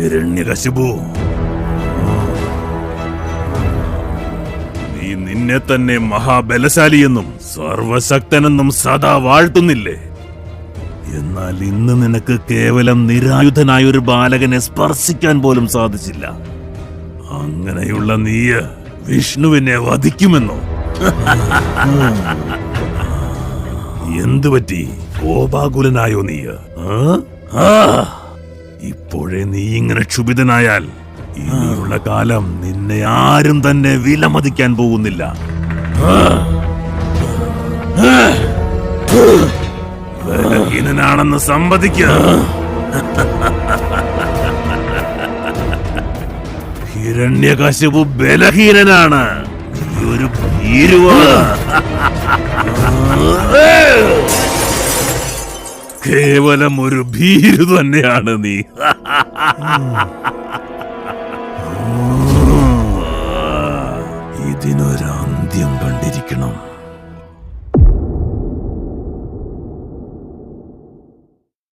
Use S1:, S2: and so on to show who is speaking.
S1: ഹിരണ്യകശിപു, നീ നിന്നെ തന്നെ മഹാബലശാലിയെന്നും സർവശക്തനെന്നും സദാ വാഴ്ത്തുന്നില്ലേ? എന്നാൽ ഇന്ന് നിനക്ക് കേവലം നിരായുധനായ ഒരു ബാലകനെ സ്പർശിക്കാൻ പോലും സാധിച്ചില്ല. അങ്ങനെയുള്ള നീ വിഷ്ണുവിനെ വധിക്കുമെന്നോ? എന്തുപറ്റി? കോപാകുലനായോ നീ? ഇപ്പോഴേ നീ ഇങ്ങനെ ക്ഷുഭിതനായാൽ ഇനിയുള്ള കാലം നിന്നെ ആരും തന്നെ വിലമതിക്കാൻ പോകുന്നില്ല. ബലഹീനനാണെന്ന് സമ്മതിക്കുക. ഹിരണ്യകശിപു ബലഹീനനാണ്. നീ ഒരു ഭീരുവാണ്. കേവലം ഒരു ഭീരു തന്നെയാണ് നീ.